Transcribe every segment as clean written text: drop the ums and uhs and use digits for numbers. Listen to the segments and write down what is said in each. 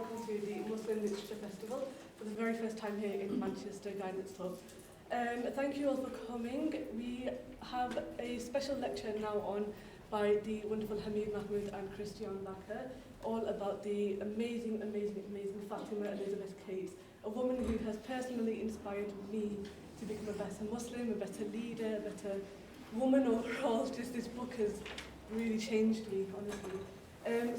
welcome to the Muslim Literature Festival for the very first time here in Manchester Guidance Hub. Thank you all for coming. We have a special lecture now on by the wonderful Hamid Mahmood and Kristiane, all about the amazing Fatima Elizabeth Cates, a woman who has personally inspired me to become a better Muslim, a better leader, a better woman overall. Just this book has really changed me, honestly.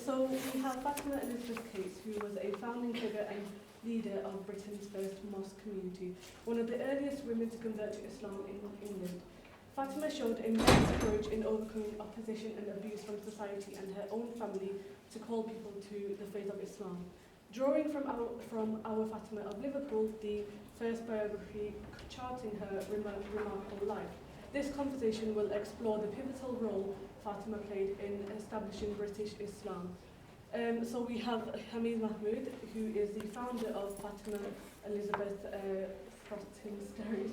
So we have Fatima Elizabeth Cates, who was a founding figure and leader of Britain's first mosque community, one of the earliest women to convert to Islam in England. Fatima showed immense courage in overcoming opposition and abuse from society and her own family to call people to the faith of Islam. Drawing from Our Fatima of Liverpool, the first biography charting her remarkable life, this conversation will explore the pivotal role Fatima played in establishing British Islam. So we have Hamid Mahmood, who is the founder of Fatima Elizabeth Phrontistery,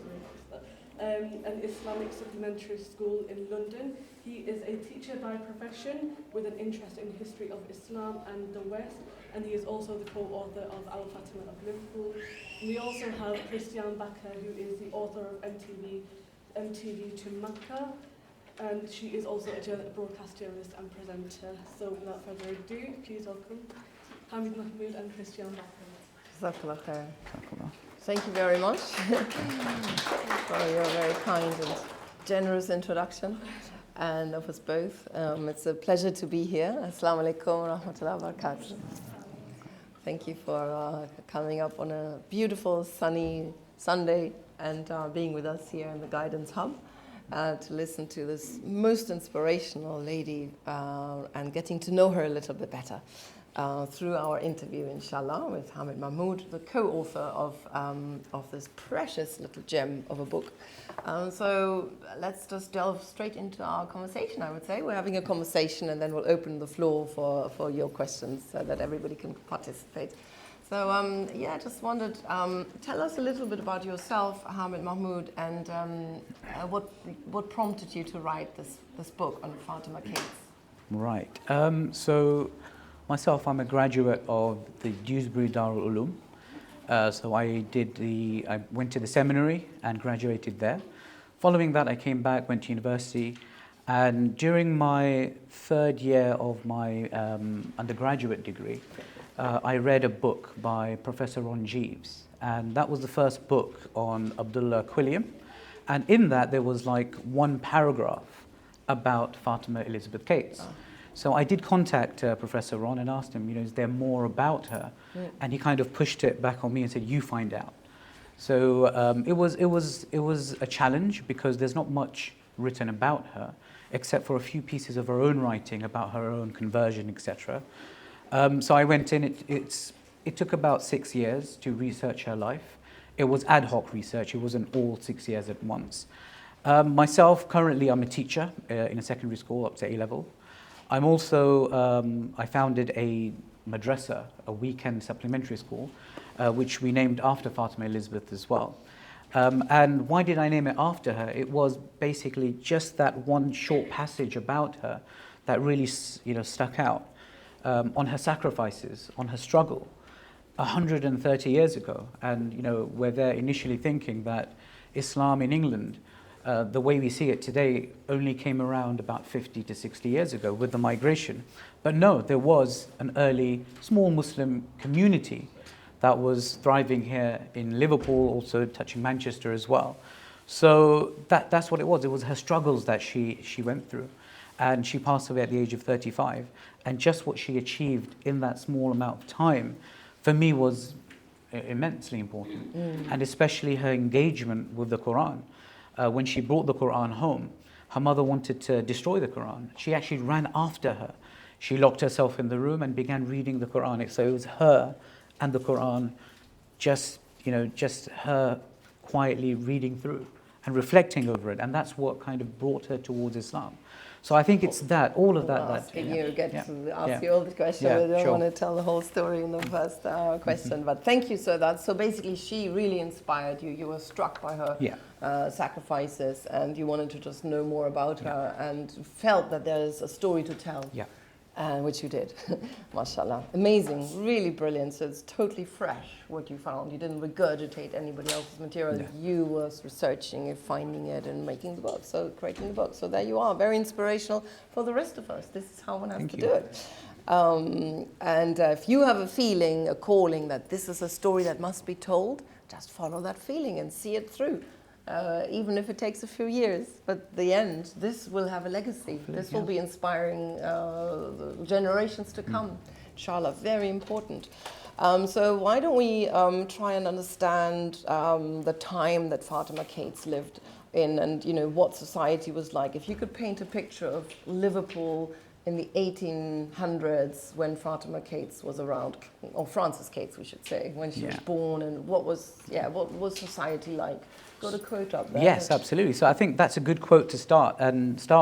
an Islamic supplementary school in London. He is a teacher by profession with an interest in history of Islam and the West, and he is also the co-author of Our Fatima of Liverpool. We also have Kristiane, who is the author of MTV to Makkah, and she is also a broadcast journalist and presenter. So without further ado, please welcome Hamid Mahmood and Kristiane. Thank you very much for your very kind and generous introduction, and of us both. It's a pleasure to be here. Assalamu alaikum wa rahmatullahi wa barakatuh. Thank you for coming up on a beautiful sunny Sunday and being with us here in the Guidance Hub to listen to this most inspirational lady and getting to know her a little bit better through our interview, inshallah, with Hamid Mahmood, the co-author of this precious little gem of a book. So let's just delve straight into our conversation, I would say. We're having a conversation and then we'll open the floor for your questions so that everybody can participate. So, I just wondered, tell us a little bit about yourself, Hamid Mahmood, and what prompted you to write this book on Fatima Cates? Right. So, myself, I'm a graduate of the Dewsbury Darul Uloom. So I went to the seminary and graduated there. Following that, I came back, went to university, and during my third year of my undergraduate degree, I read a book by Professor Ron Jeeves, and that was the first book on Abdullah Quilliam. And in that, there was like one paragraph about Fatima Elizabeth Cates. So I did contact Professor Ron and asked him, is there more about her? Yeah. And he kind of pushed it back on me and said, you find out. So it was a challenge because there's not much written about her, except for a few pieces of her own writing about her own conversion, etc. So I went in, it took about 6 years to research her life. It was ad hoc research, it wasn't all 6 years at once. Myself, currently I'm a teacher in a secondary school up to A-level. I'm also, I founded a madrasa, a weekend supplementary school, which we named after Fatima Elizabeth as well. And why did I name it after her? It was basically just that one short passage about her that really stuck out. On her sacrifices, on her struggle, 130 years ago. And we're there initially thinking that Islam in England, the way we see it today, only came around about 50 to 60 years ago with the migration. But no, there was an early small Muslim community that was thriving here in Liverpool, also touching Manchester as well. So that's what it was. It was her struggles that she went through. And she passed away at the age of 35. And just what she achieved in that small amount of time, for me, was immensely important. And especially her engagement with the Quran. When she brought the Quran home, her mother wanted to destroy the Quran. She actually ran after her. She locked herself in the room and began reading the Quran. So it was her and the Quran, just her quietly reading through and reflecting over it. And that's what kind of brought her towards Islam. So I think it's all of that. You get to ask you all the questions. I don't want to tell the whole story in the first question, but thank you. So basically, she really inspired you. You were struck by her sacrifices, and you wanted to just know more about her, and felt that there is a story to tell. which you did, mashallah. Amazing, really brilliant. So it's totally fresh what you found. You didn't regurgitate anybody else's material. No. You was researching it, finding it, and making the book, so creating the book. So there you are, very inspirational for the rest of us. This is how one has Thank to you. do it. And if you have a feeling, a calling that this is a story that must be told, just follow that feeling and see it through. Even if it takes a few years, but the end, this will have a legacy. This will be inspiring the generations to come. Inshallah, very important. So why don't we try and understand the time that Fatima Cates lived in, and what society was like. If you could paint a picture of Liverpool in the 1800s when Fatima Cates was around, or Frances Cates, we should say, when she was born, and what was society like? Got a quote up there? Yes, absolutely. So I think that's a good quote to start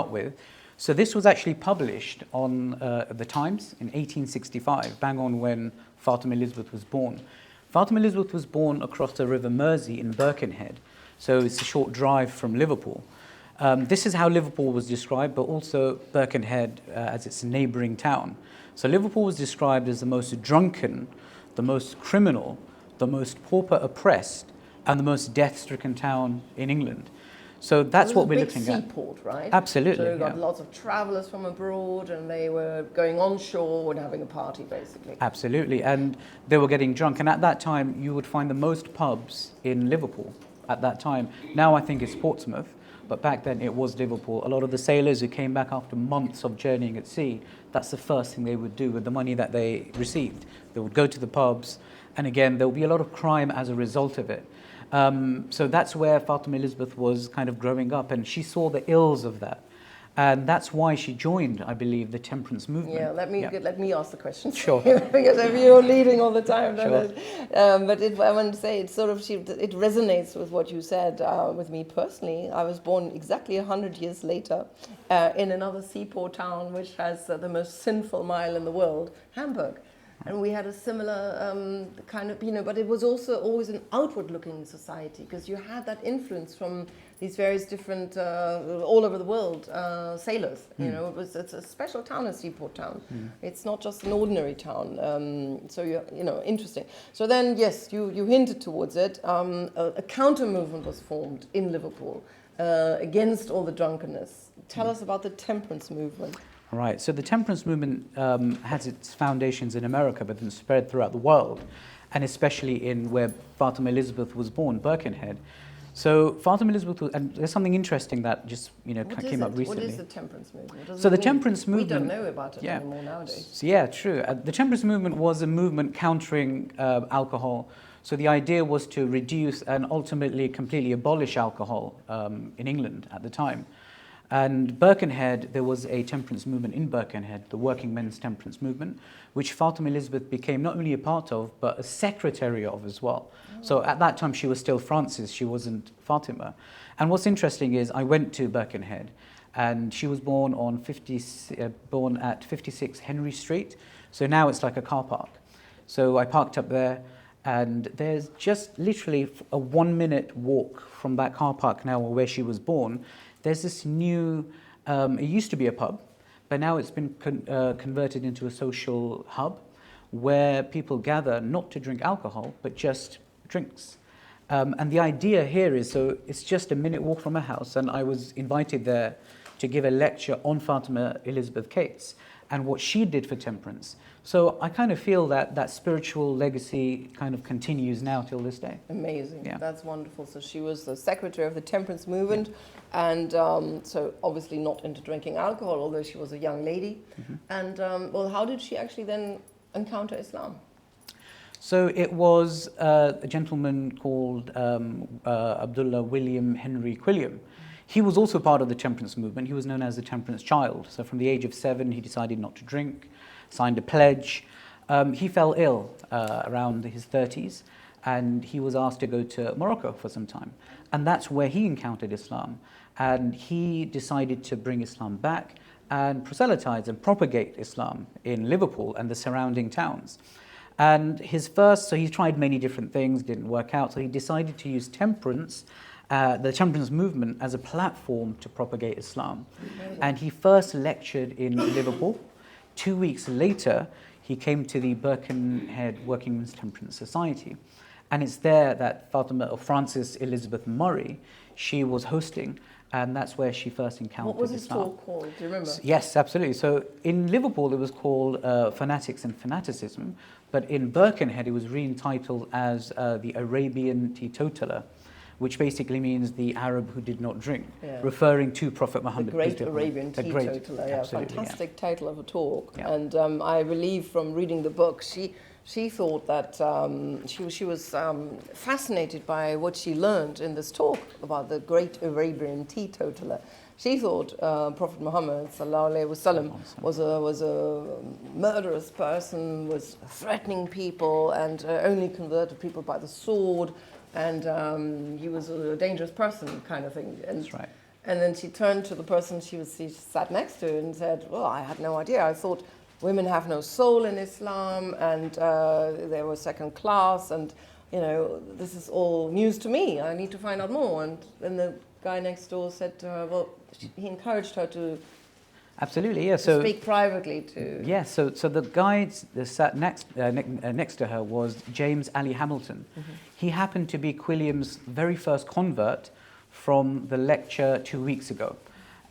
with. So this was actually published on the Times in 1865, bang on when Fatima Elizabeth was born. Fatima Elizabeth was born across the River Mersey in Birkenhead, so it's a short drive from Liverpool. This is how Liverpool was described, but also Birkenhead as its neighbouring town. So Liverpool was described as the most drunken, the most criminal, the most pauper oppressed, and the most death-stricken town in England. So that's what we're looking at. It was a big seaport, right? Absolutely. So you got lots of travellers from abroad, and they were going on shore and having a party, basically. Absolutely, and they were getting drunk. And at that time, you would find the most pubs in Liverpool at that time. Now I think it's Portsmouth, but back then it was Liverpool. A lot of the sailors who came back after months of journeying at sea, that's the first thing they would do with the money that they received. They would go to the pubs, and again, there would be a lot of crime as a result of it. So that's where Fatima Elizabeth was kind of growing up, and she saw the ills of that. And that's why she joined, I believe, the temperance movement. Yeah, let me ask the questions. Sure. Because if you're leading all the time, Sure. But I want to say, it resonates with what you said with me personally. I was born exactly 100 years later in another seaport town which has the most sinful mile in the world, Hamburg. And we had a similar kind of, but it was also always an outward-looking society, because you had that influence from these various different, all over the world, sailors. It's a special town, a seaport town. It's not just an ordinary town. So, interesting. So then, yes, you hinted towards it. A counter-movement was formed in Liverpool against all the drunkenness. Tell us about the temperance movement. Right, so the temperance movement has its foundations in America, but then spread throughout the world, and especially in where Fatima Elizabeth was born, Birkenhead. So Fatima Elizabeth, and there's something interesting that just came up recently. What is the temperance movement? So the temperance movement, we don't know about it anymore nowadays. So yeah, true. The temperance movement was a movement countering alcohol. So the idea was to reduce and ultimately completely abolish alcohol in England at the time. And Birkenhead, there was a temperance movement in Birkenhead, the Working Men's Temperance Movement, which Fatima Elizabeth became not only a part of, but a secretary of as well. Oh. So at that time, she was still Frances, she wasn't Fatima. And what's interesting is I went to Birkenhead, and she was born at 56 Henry Street. So now it's like a car park. So I parked up there, and there's just literally a 1-minute walk from that car park now where she was born. There's this new, it used to be a pub, but now it's been converted into a social hub where people gather not to drink alcohol, but just drinks. And the idea here is, so it's just a minute walk from a house, and I was invited there to give a lecture on Fatima Elizabeth Cates and what she did for temperance. So I kind of feel that that spiritual legacy kind of continues now till this day. Amazing. Yeah. That's wonderful. So she was the secretary of the temperance movement, and so obviously not into drinking alcohol, although she was a young lady. Mm-hmm. And how did she actually then encounter Islam? So it was a gentleman called Abdullah William Henry Quilliam. He was also part of the temperance movement. He was known as the temperance child. So from the age of 7, he decided not to drink, signed a pledge. He fell ill around his 30s, and he was asked to go to Morocco for some time. And that's where he encountered Islam. And he decided to bring Islam back and proselytize and propagate Islam in Liverpool and the surrounding towns. And so he tried many different things, didn't work out. So he decided to use temperance, the temperance movement, as a platform to propagate Islam. And he first lectured in Liverpool. 2 weeks later, he came to the Birkenhead Workingmen's Temperance Society. And it's there that Fatima, or Frances Elizabeth Murray, she was hosting, and that's where she first encountered What was his Islam. talk called? Do you remember? Yes, absolutely. So in Liverpool, it was called Fanatics and Fanaticism, but in Birkenhead, it was re-entitled as the Arabian Teetotaler, which basically means the Arab who did not drink, referring to Prophet Muhammad. The Great Arabian Teetotaler, yeah, fantastic title of a talk. Yeah. And I believe from reading the book, she thought that she was fascinated by what she learned in this talk about the Great Arabian Teetotaler. She thought Prophet Muhammad sallallahu alaihi wasallam was a murderous person, was threatening people, and only converted people by the sword, and he was a dangerous person, kind of thing. And, That's right. And then she turned to the person she sat next to and said, "Well, I had no idea. I thought women have no soul in Islam, and they were second class, and this is all news to me. I need to find out more." And then the guy next door said to her, well, he encouraged her to absolutely, yeah. to speak privately to. Yeah, so the guy that sat next to her was James Ali Hamilton. Mm-hmm. He happened to be Quilliam's very first convert from the lecture 2 weeks ago.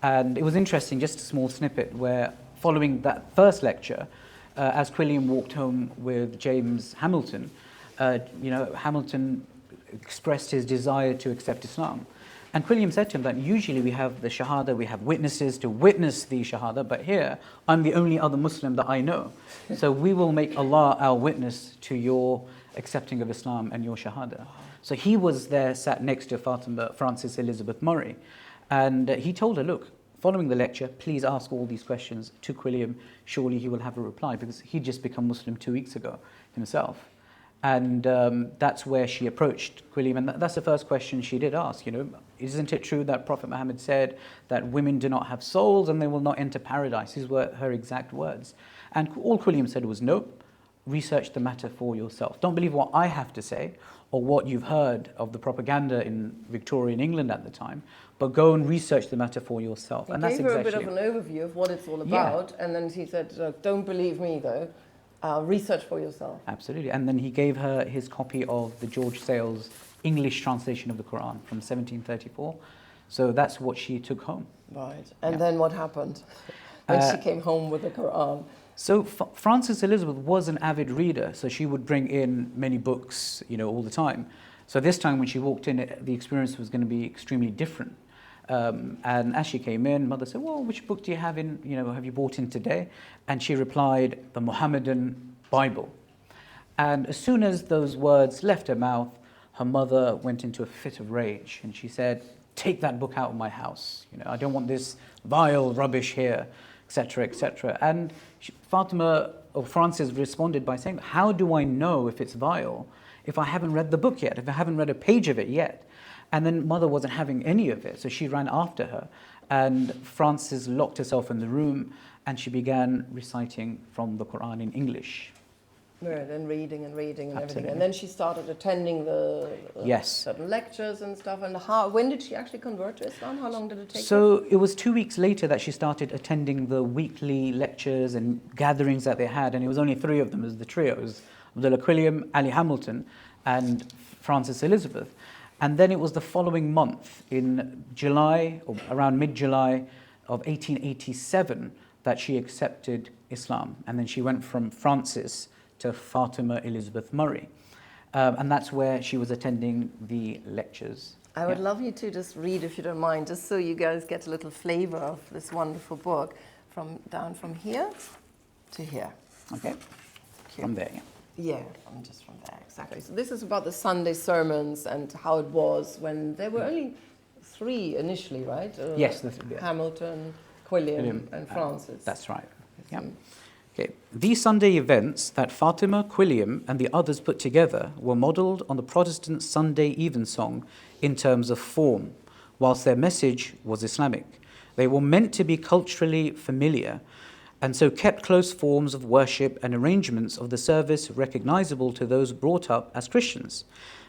And it was interesting, just a small snippet, where following that first lecture, as Quilliam walked home with James Hamilton, Hamilton expressed his desire to accept Islam. And Quilliam said to him that usually we have the Shahada, we have witnesses to witness the Shahada, but here I'm the only other Muslim that I know. So we will make Allah our witness to your accepting of Islam and your Shahada. So he was there, sat next to Fatima, Frances Elizabeth Murray. And he told her, look, following the lecture, please ask all these questions to Quilliam. Surely he will have a reply, because he'd just become Muslim 2 weeks ago himself. And that's where she approached Quilliam, and that's the first question she did ask. Isn't it true that Prophet Muhammad said that women do not have souls and they will not enter paradise? These were her exact words. And all Quilliam said was, no, research the matter for yourself. Don't believe what I have to say or what you've heard of the propaganda in Victorian England at the time, but go and research the matter for yourself. He gave her a bit of an overview of what it's all about, and then he said, don't believe me though. Research for yourself. Absolutely. And then he gave her his copy of the George Sale's English translation of the Quran from 1734. So that's what she took home. Right. And then what happened when she came home with the Quran? So Frances Elizabeth was an avid reader, so she would bring in many books, all the time. So this time when she walked in, the experience was going to be extremely different. And as she came in, mother said, well, which book do you have have you bought in today? And she replied, the Mohammedan Bible. And as soon as those words left her mouth, her mother went into a fit of rage, and she said, take that book out of my house. I don't want this vile rubbish here, etc., etc. And Fatima, or Frances, responded by saying, how do I know if it's vile if I haven't read the book yet, if I haven't read a page of it yet? And then mother wasn't having any of it, so she ran after her. And Frances locked herself in the room, and she began reciting from the Quran in English. Right, and reading and everything. Absolutely. And then she started attending the certain lectures and stuff. And when did she actually convert to Islam? How long did it take? So it was 2 weeks later that she started attending the weekly lectures and gatherings that they had. And it was only 3 of them as the trio. It was Abdullah Quilliam, Ali Hamilton, and Frances Elizabeth. And then it was the following month, in July, or around mid-July of 1887, that she accepted Islam. And then she went from Frances to Fatima Elizabeth Murray. And that's where she was attending the lectures. I would love you to just read, if you don't mind, just so you guys get a little flavor of this wonderful book, down from here to here. Okay, from there, yeah. Yeah, I'm just from there, exactly. So this is about the Sunday sermons and how it was when there were only 3 initially, right? Yes. Hamilton, Quilliam, and Frances. That's right. Yeah. Okay. These Sunday events that Fatima, Quilliam, and the others put together were modelled on the Protestant Sunday evensong in terms of form, whilst their message was Islamic. They were meant to be culturally familiar, and so kept close forms of worship and arrangements of the service recognizable to those brought up as Christians.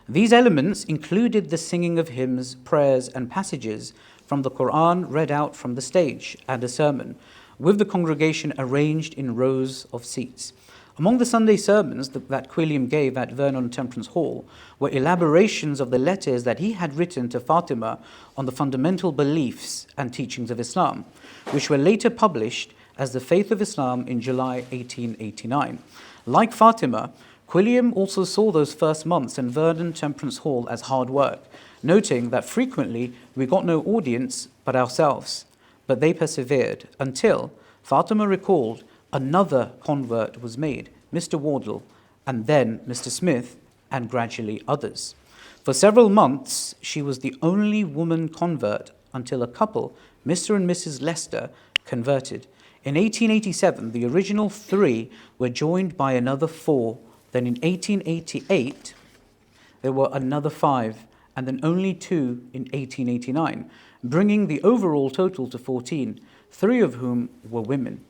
These elements included the singing of hymns, prayers, and passages from the Quran read out from the stage, and a sermon, with the congregation arranged in rows of seats. Among the Sunday sermons that Quilliam gave at Vernon Temperance Hall were elaborations of the letters that he had written to Fatima on the fundamental beliefs and teachings of Islam, which were later published as The Faith of Islam in July 1889. Like Fatima, Quilliam also saw those first months in Vernon Temperance Hall as hard work, noting that frequently we got no audience but ourselves. But they persevered until Fatima recalled another convert was made, Mr. Wardle, and then Mr. Smith, and gradually others. For several months, she was the only woman convert until a couple, Mr. and Mrs. Lester, converted. In 1887, the original 3 were joined by another 4. Then in 1888, there were another 5, and then only 2 in 1889, bringing the overall total to 14, 3 of whom were women.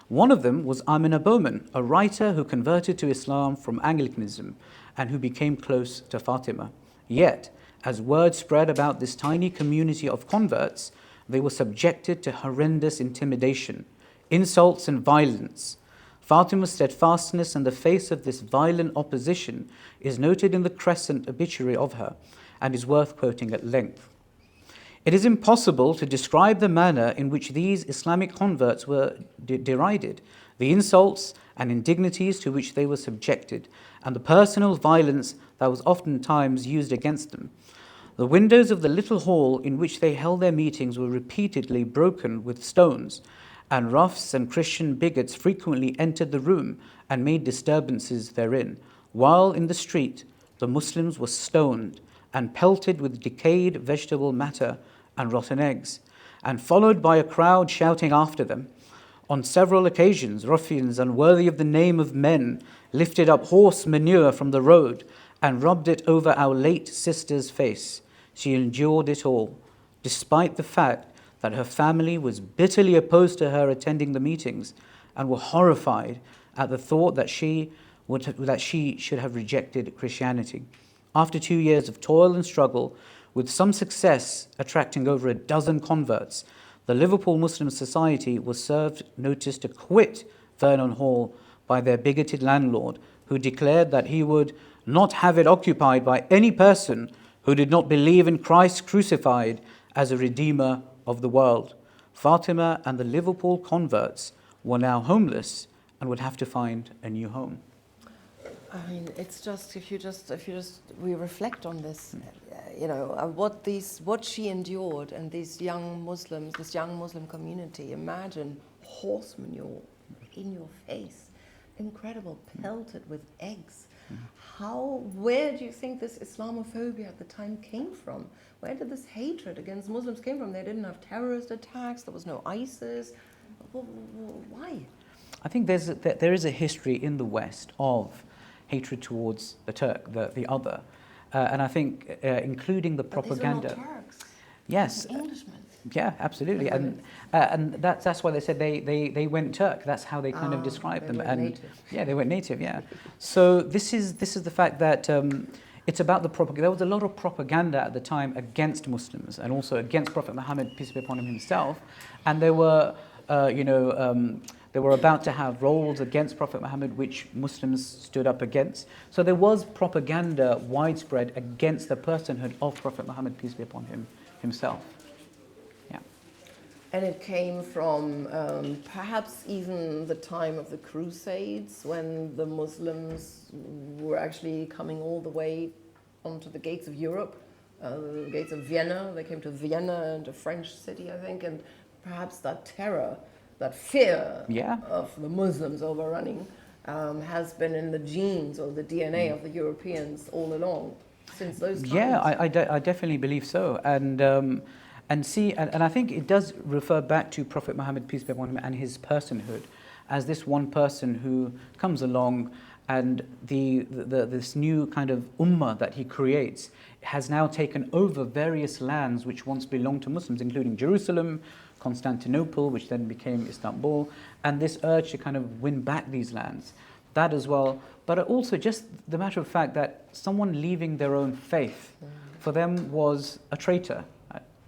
One of them was Amina Bowman, a writer who converted to Islam from Anglicanism and who became close to Fatima. Yet, as word spread about this tiny community of converts, they were subjected to horrendous intimidation, insults and violence. Fatima's steadfastness in the face of this violent opposition is noted in the Crescent obituary of her and is worth quoting at length. It is impossible to describe the manner in which these Islamic converts were derided, the insults and indignities to which they were subjected, and the personal violence that was oftentimes used against them. The windows of the little hall in which they held their meetings were repeatedly broken with stones, and roughs and Christian bigots frequently entered the room and made disturbances therein, while in the street the Muslims were stoned and pelted with decayed vegetable matter and rotten eggs, and followed by a crowd shouting after them. On several occasions, ruffians unworthy of the name of men lifted up horse manure from the road and rubbed it over our late sister's face. She endured it all, despite the fact that her family was bitterly opposed to her attending the meetings and were horrified at the thought that she should have rejected Christianity. After 2 years of toil and struggle, with some success attracting over a dozen converts, the Liverpool Muslim Society was served notice to quit Vernon Hall by their bigoted landlord, who declared that he would not have it occupied by any person who did not believe in Christ crucified as a redeemer of the world. Fatima and the Liverpool converts were now homeless and would have to find a new home. I mean, it's just if you just we reflect on this, what she endured, and these young Muslims, this young Muslim community. Imagine horse manure in your face, incredible, pelted with eggs. Where do you think this Islamophobia at the time came from? Where did this hatred against Muslims came from? They didn't have terrorist attacks. There was no ISIS. Why? I think there is a history in the West of hatred towards the Turk, the other, and I think including the propaganda. These are not Turks. Yes. Englishmen. Yeah, absolutely, and that's why they said they went Turk. That's how they kind of described them. And native. Yeah, they went native. Yeah. So this is the fact that it's about the propaganda. There was a lot of propaganda at the time against Muslims and also against Prophet Muhammad, peace be upon him, himself, and they were they were about to have roles against Prophet Muhammad, which Muslims stood up against. So there was propaganda widespread against the personhood of Prophet Muhammad, peace be upon him, himself. Yeah. And it came from perhaps even the time of the Crusades, when the Muslims were actually coming all the way onto the gates of Europe, the gates of Vienna. They came to Vienna, and a French city, I think, and perhaps that terror, that fear of the Muslims overrunning has been in the genes or the DNA of the Europeans all along, since those times. Yeah, I definitely believe so. And I think it does refer back to Prophet Muhammad, peace be upon him, and his personhood as this one person who comes along, and this new kind of ummah that he creates has now taken over various lands which once belonged to Muslims, including Jerusalem, Constantinople, which then became Istanbul, and this urge to kind of win back these lands. That as well, but also just the matter of fact that someone leaving their own faith for them was a traitor.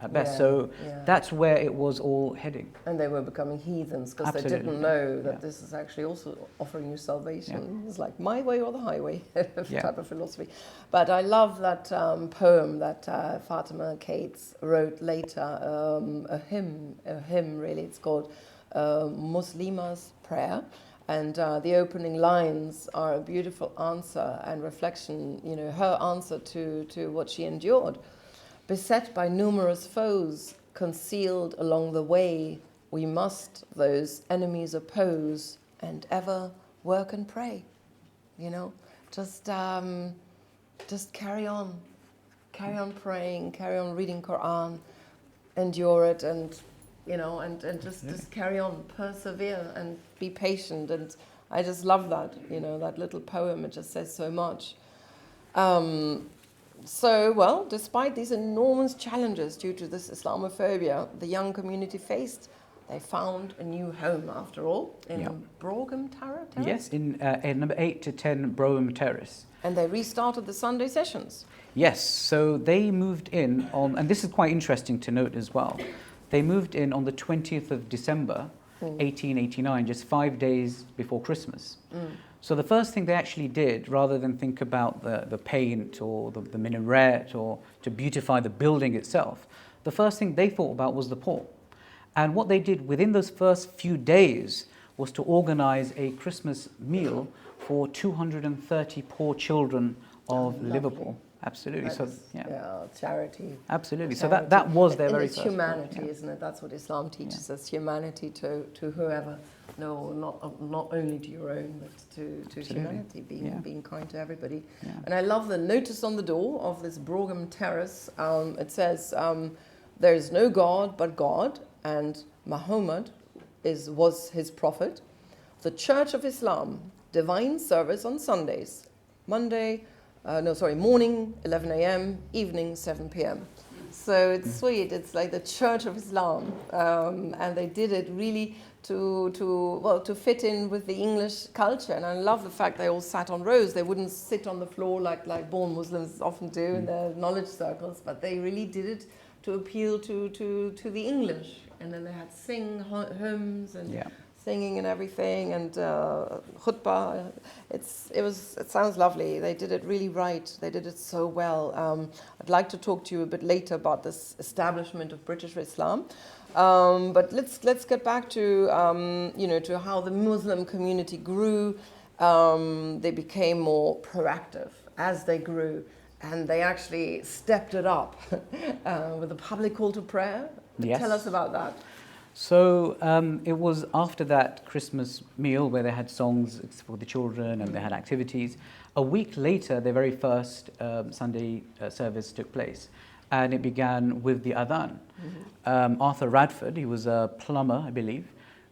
at best. Yeah, So yeah. that's where it was all heading. And they were becoming heathens because they Absolutely. didn't know that Yeah. this is actually also offering you salvation. Yeah. It's like my way or the highway Yeah. type of philosophy. But I love that poem that Fatima Cates wrote later, a hymn really. It's called Muslima's Prayer. And the opening lines are a beautiful answer and reflection, you know, her answer to what she endured. Beset by numerous foes, concealed along the way, we must those enemies oppose and ever work and pray. You know, just carry on praying, carry on reading Quran, endure it, and you know, and just carry on, persevere and be patient. And I just love that, you know, that little poem. It just says so much. So, well, despite these enormous challenges due to this Islamophobia the young community faced, they found a new home, after all, in Brougham Terrace? Yes, in number 8 to 10 Brougham Terrace. And they restarted the Sunday sessions. Yes, so they moved in on, and this is quite interesting to note as well, they moved in on the 20th of December, 1889, just 5 days before Christmas. So the first thing they actually did, rather than think about the paint or the minaret or to beautify the building itself, the first thing they thought about was the poor. And what they did within those first few days was to organize a Christmas meal for 230 poor children of Liverpool. Absolutely. That's, so yeah, charity. Absolutely. Charity. So that was their and very it's first humanity, goal, isn't it? That's what Islam teaches us: humanity to whoever. No, not only to your own, but to humanity. Being kind to everybody. Yeah. And I love the notice on the door of this Brougham Terrace. It says, "There is no God but God, and Muhammad was his prophet. The Church of Islam, divine service on Sundays, morning 11 a.m., evening 7 p.m. So it's sweet. It's like the Church of Islam, and they did it really to fit in with the English culture. And I love the fact they all sat on rows. They wouldn't sit on the floor like born Muslims often do in their knowledge circles, but they really did it to appeal to the English. And then they had hymns and singing and everything, and khutbah. It sounds lovely. They did it really right. They did it so well. I'd like to talk to you a bit later about this establishment of British Islam. But let's get back to to how the Muslim community grew. They became more proactive as they grew, and they actually stepped it up with a public call to prayer. Yes. Tell us about that. So it was after that Christmas meal where they had songs for the children and they had activities. A week later, their very first Sunday service took place, and it began with the adhan. Arthur Radford, he was a plumber, I believe,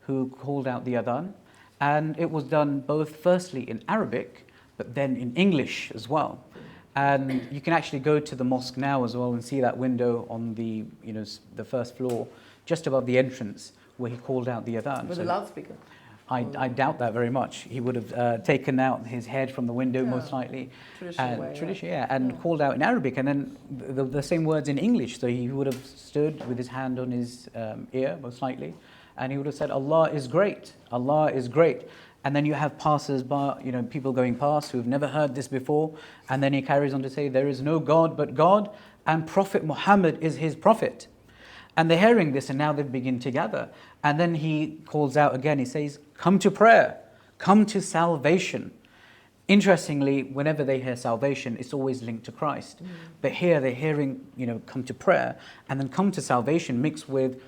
who called out the adhan, and it was done both firstly in Arabic, but then in English as well. And you can actually go to the mosque now as well and see that window on the first floor, just above the entrance, where he called out the adhan. With a loudspeaker. I doubt that very much. He would have taken out his head from the window, most likely. Traditional, and called out in Arabic, and then the same words in English. So he would have stood with his hand on his ear, most likely, and he would have said, "Allah is great, Allah is great." And then you have passers-by, people going past who've never heard this before, and then he carries on to say, "There is no God but God, and Prophet Muhammad is his prophet." And they're hearing this, and now they begin to gather. And then he calls out again, he says, "Come to prayer, come to salvation." Interestingly, whenever they hear salvation, it's always linked to Christ. But here they're hearing, come to prayer, and then come to salvation mixed with,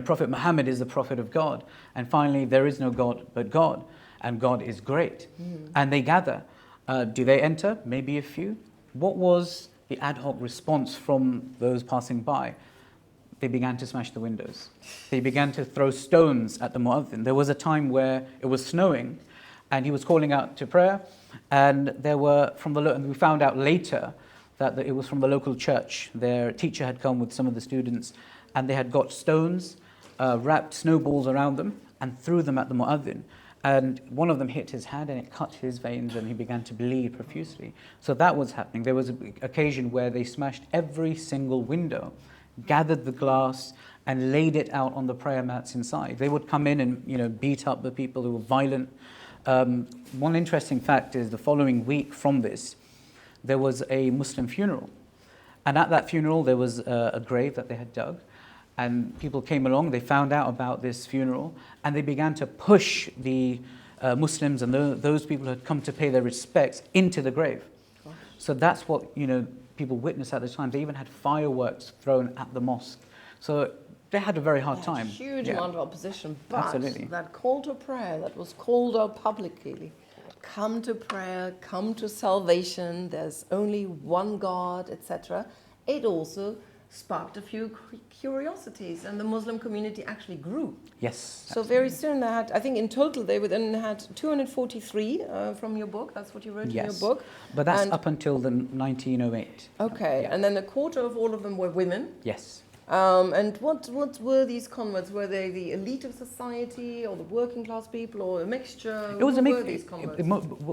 Prophet Muhammad is the prophet of God. And finally, there is no God but God, and God is great. And they gather. Do they enter? Maybe a few. What was the ad hoc response from those passing by? They began to smash the windows. They began to throw stones at the mu'adhin. There was a time where it was snowing, and he was calling out to prayer, and there were and we found out later that it was from the local church. Their teacher had come with some of the students, and they had got stones, wrapped snowballs around them, and threw them at the mu'adhin. And one of them hit his hand, and it cut his veins, and he began to bleed profusely. So that was happening. There was an occasion where they smashed every single window gathered the glass, and laid it out on the prayer mats inside. They would come in and, you know, beat up the people who were violent. One interesting fact is the following week from this, there was a Muslim funeral. And at that funeral, there was a grave that they had dug. And people came along, they found out about this funeral, and they began to push the Muslims and those people who had come to pay their respects into the grave. Gosh. So that's what, you know, people witnessed at the time. They even had fireworks thrown at the mosque. So they had a very hard time. Huge amount of opposition, but absolutely. That call to prayer that was called out publicly, come to prayer, come to salvation, there's only one God, etc. It also sparked a few curiosities, and the Muslim community actually grew. Yes. So absolutely. Very soon they had, I think in total they then had 243 from your book. That's what you wrote in your book. But that's up until the 1908. Okay, and then a quarter of all of them were women. Yes. And what were these converts? Were they the elite of society, or the working class people, or a mixture? It was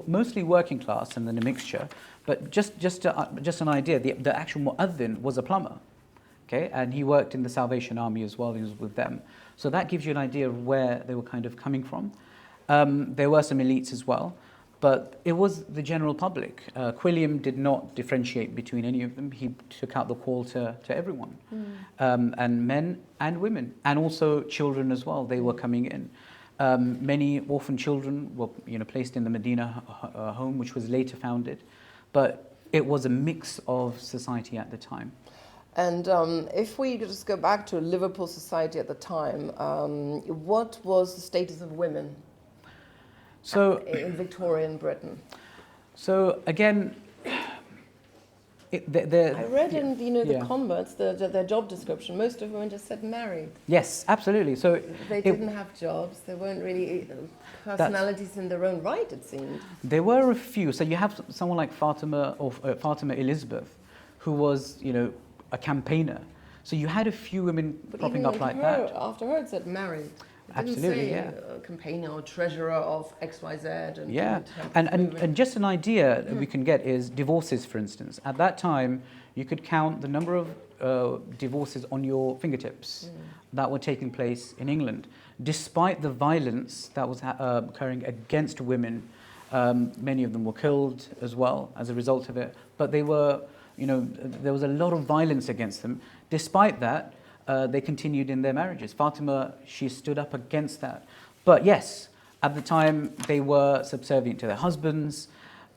mostly working class and then a mixture. But just an idea, the actual mu'adhin was a plumber, okay, and he worked in the Salvation Army as well. He was with them, so that gives you an idea of where they were kind of coming from. There were some elites as well, but it was the general public. Quilliam did not differentiate between any of them. He took out the call to everyone, and men and women, and also children as well. They were coming in. Many orphan children were, you know, placed in the Medina home, which was later founded, but it was a mix of society at the time. And if we just go back to Liverpool society at the time, what was the status of women? So in Victorian Britain. So again, I read in the converts their job description. Most of them just said married. Yes, absolutely. So they didn't have jobs. They weren't really personalities in their own right, it seemed. There were a few. So you have someone like Fatima or Fatima Elizabeth, who was, you know, a campaigner. So you had a few women popping up like that. After her, it said married. Absolutely, yeah. Campaigner or treasurer of XYZ. And just an idea that we can get is divorces, for instance. At that time, you could count the number of divorces on your fingertips that were taking place in England. Despite the violence that was occurring against women, many of them were killed as well as a result of it. But they were, you know, there was a lot of violence against them. Despite that, they continued in their marriages. Fatima, she stood up against that. But yes, at the time, they were subservient to their husbands.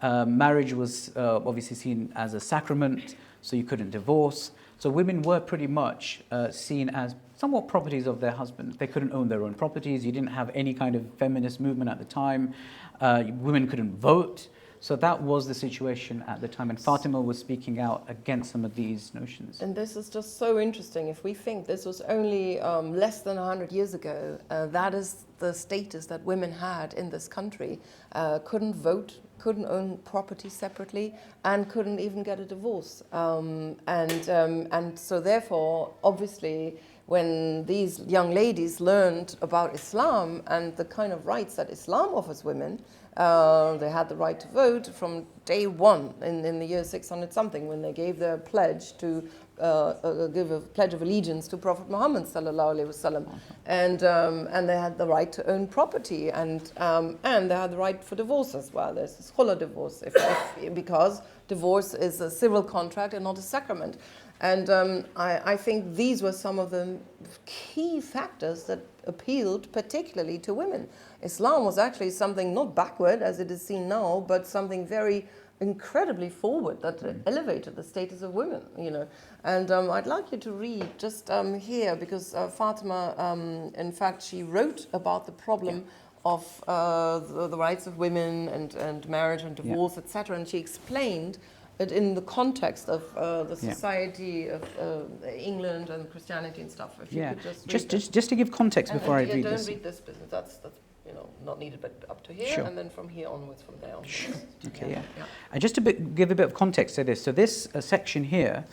Marriage was obviously seen as a sacrament, so you couldn't divorce. So women were pretty much seen as somewhat properties of their husband. They couldn't own their own properties. You didn't have any kind of feminist movement at the time. Women couldn't vote. So that was the situation at the time, and Fatima was speaking out against some of these notions. And this is just so interesting. If we think this was only less than 100 years ago, that is the status that women had in this country. Couldn't vote, couldn't own property separately, and couldn't even get a divorce. And so therefore, obviously, when these young ladies learned about Islam and the kind of rights that Islam offers women, they had the right to vote from day one in the year 600 something, when they gave their pledge to give a pledge of allegiance to Prophet Muhammad sallallahu alaihi wasallam, and they had the right to own property, and they had the right for divorce as well. There's this khula divorce, because divorce is a civil contract and not a sacrament. And I think these were some of the key factors that appealed particularly to women. Islam was actually something not backward as it is seen now, but something very incredibly forward that elevated the status of women, you know. And I'd like you to read just here, because Fatima, in fact, she wrote about the problem of the rights of women and marriage and divorce, etc. And she explained it in the context of the society of England and Christianity and stuff. If you could just to give context before I read this. Don't read this business. That's not needed, but up to here, and then from here onwards, from there onwards. Sure. Okay, And just to give a bit of context to this. So this section here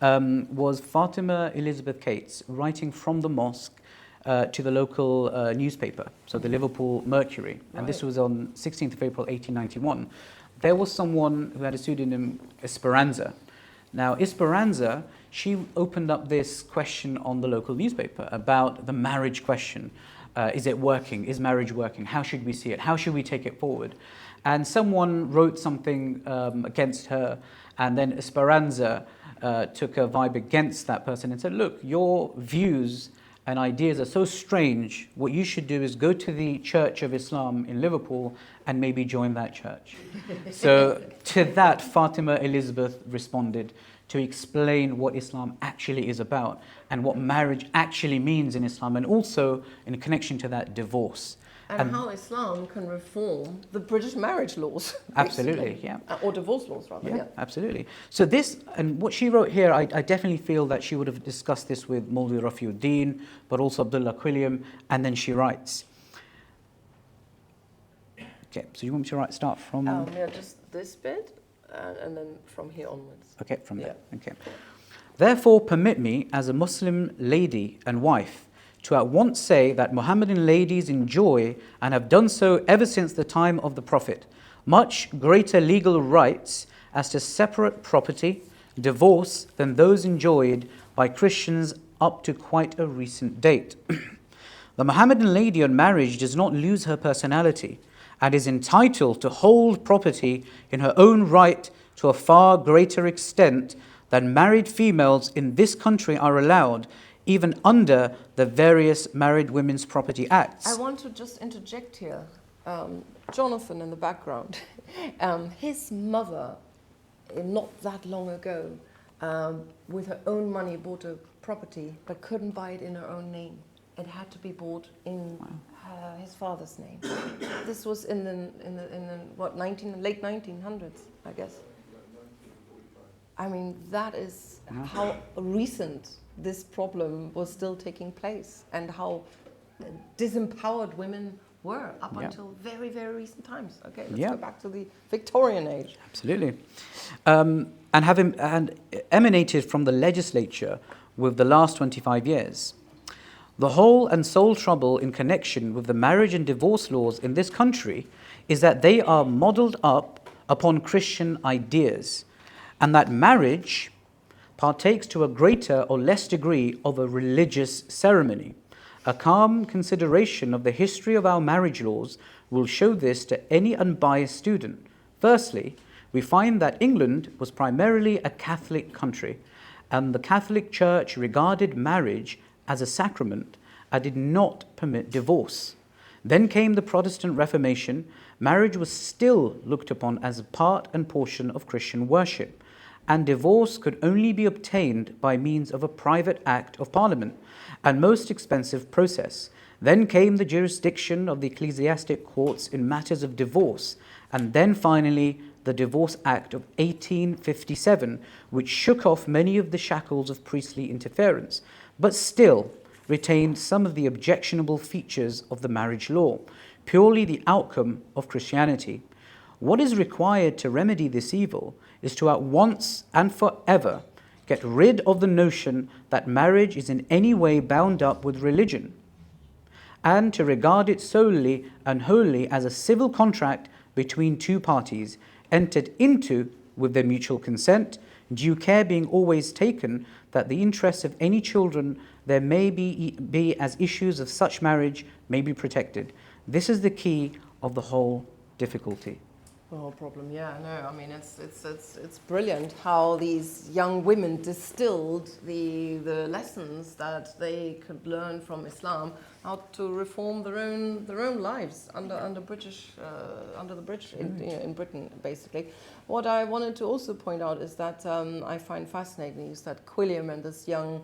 was Fatima Elizabeth Cates writing from the mosque to the local newspaper, so the Liverpool Mercury, and this was on 16th of April 1891. There was someone who had a pseudonym Esperanza. Now, Esperanza, she opened up this question on the local newspaper about the marriage question. Is it working? Is marriage working? How should we see it? How should we take it forward? And someone wrote something against her, and then Esperanza took a vibe against that person and said, look, your views and ideas are so strange. What you should do is go to the Church of Islam in Liverpool and maybe join that church. So to that, Fatima Elizabeth responded to explain what Islam actually is about and what marriage actually means in Islam, and also in connection to that, divorce. And how Islam can reform the British marriage laws. Absolutely, yeah. Or divorce laws, rather. Yeah, absolutely. So this, and what she wrote here, I definitely feel that she would have discussed this with Mawlvi Rafiuddin, but also Abdullah Quilliam, and then she writes. Okay, so you want me to start from? Yeah, just this bit, and then from here onwards. Okay, from there. Okay. Therefore, permit me, as a Muslim lady and wife, to at once say that Mohammedan ladies enjoy, and have done so ever since the time of the Prophet, much greater legal rights as to separate property, divorce, than those enjoyed by Christians up to quite a recent date. The Mohammedan lady on marriage does not lose her personality and is entitled to hold property in her own right to a far greater extent than married females in this country are allowed, even under the various Married Women's Property Acts. I want to just interject here. Jonathan in the background. His mother, not that long ago, with her own money bought a property but couldn't buy it in her own name. It had to be bought in his father's name. This was in the late 1900s, I guess. I mean, that is how recent this problem was still taking place, and how disempowered women were up until very, very recent times. Okay, let's go back to the Victorian age. Absolutely. And emanated from the legislature with the last 25 years. The whole and sole trouble in connection with the marriage and divorce laws in this country is that they are modelled up upon Christian ideas, and that marriage partakes to a greater or less degree of a religious ceremony. A calm consideration of the history of our marriage laws will show this to any unbiased student. Firstly, we find that England was primarily a Catholic country, and the Catholic Church regarded marriage as a sacrament and did not permit divorce. Then came the Protestant Reformation. Marriage was still looked upon as a part and portion of Christian worship, and divorce could only be obtained by means of a private act of Parliament, and most expensive process. Then came the jurisdiction of the ecclesiastic courts in matters of divorce, and then finally the Divorce Act of 1857, which shook off many of the shackles of priestly interference, but still retained some of the objectionable features of the marriage law, purely the outcome of Christianity. What is required to remedy this evil is to at once and forever get rid of the notion that marriage is in any way bound up with religion, and to regard it solely and wholly as a civil contract between two parties, entered into with their mutual consent, due care being always taken that the interests of any children there may be as issues of such marriage may be protected. This is the key of the whole difficulty. The whole problem, yeah, no, I mean, it's brilliant how these young women distilled the lessons that they could learn from Islam, how to reform their own lives under the British in Britain, basically. What I wanted to also point out is that I find fascinating is that Quilliam and this young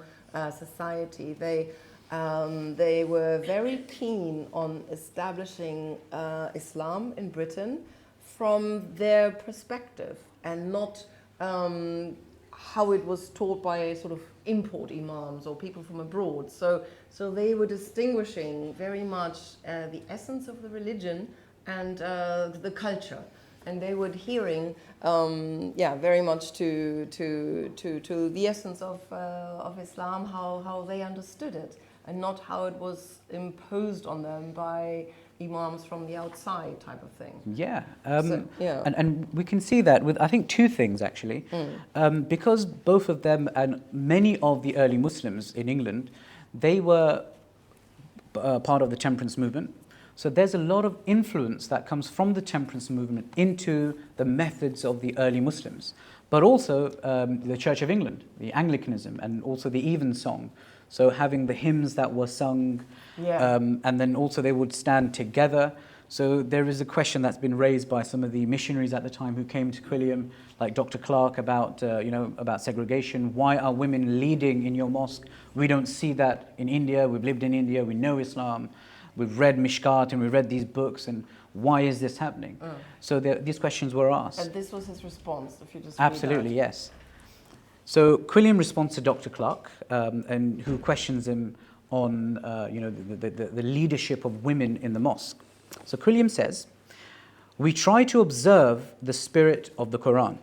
society, they were very keen on establishing Islam in Britain from their perspective, and not how it was taught by sort of import imams or people from abroad. So they were distinguishing very much the essence of the religion and the culture, and they were adhering, very much to the essence of Islam, how they understood it, and not how it was imposed on them by imams from the outside type of thing. Yeah. Yeah. And we can see that with, I think, two things actually. Because both of them and many of the early Muslims in England, they were part of the temperance movement. So there's a lot of influence that comes from the temperance movement into the methods of the early Muslims. But also the Church of England, the Anglicanism, and also the evensong. So having the hymns that were sung, and then also they would stand together. So there is a question that's been raised by some of the missionaries at the time who came to Quilliam, like Dr. Clark, about about segregation. Why are women leading in your mosque? We don't see that in India. We've lived in India. We know Islam. We've read Mishkat and we've read these books. And why is this happening? So these questions were asked. And this was his response, if you just Absolutely, yes. So Quilliam responds to Dr. Clark, and who questions him on the leadership of women in the mosque. So Quilliam says, "We try to observe the spirit of the Quran.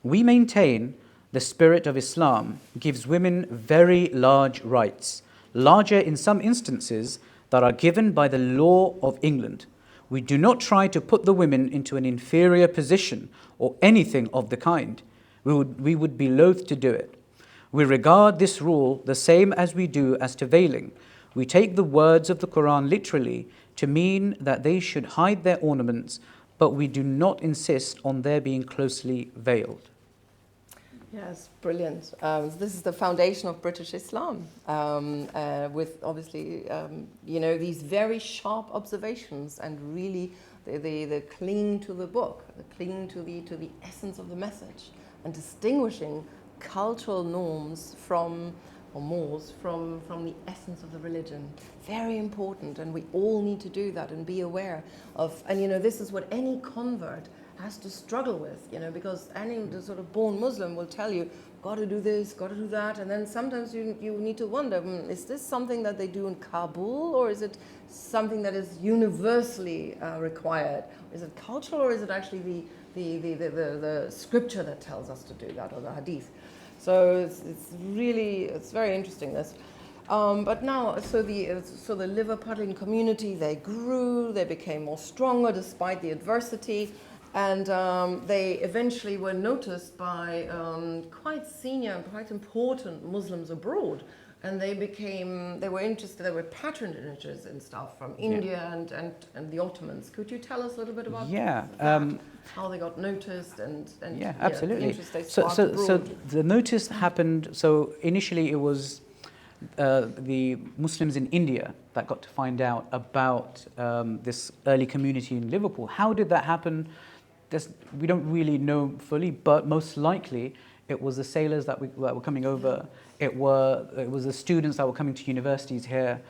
We maintain the spirit of Islam gives women very large rights, larger in some instances that are given by the law of England. We do not try to put the women into an inferior position or anything of the kind. We would be loath to do it. We regard this rule the same as we do as to veiling. We take the words of the Quran literally to mean that they should hide their ornaments, but we do not insist on their being closely veiled." Yes, brilliant. This is the foundation of British Islam, with obviously, these very sharp observations and really the clinging to the book, the clinging to the essence of the message, and distinguishing cultural norms from the essence of the religion. Very important, and we all need to do that and be aware of. And this is what any convert has to struggle with, because any sort of born Muslim will tell you, got to do this, got to do that, and then sometimes you need to wonder, is this something that they do in Kabul, or is it something that is universally required? Is it cultural, or is it actually the scripture that tells us to do that, or the hadith? So it's very interesting, this. But now, so the Liverpudlian community, they grew, they became more stronger despite the adversity. And they eventually were noticed by quite senior and quite important Muslims abroad. And they were interested, there were patronages and stuff from India and the Ottomans. Could you tell us a little bit about that? How they got noticed and yeah, absolutely. The interest they sparked abroad? So the notice happened, so initially it was the Muslims in India that got to find out about this early community in Liverpool. How did that happen? We don't really know fully, but most likely it was the sailors that were coming over. It was the students that were coming to universities here.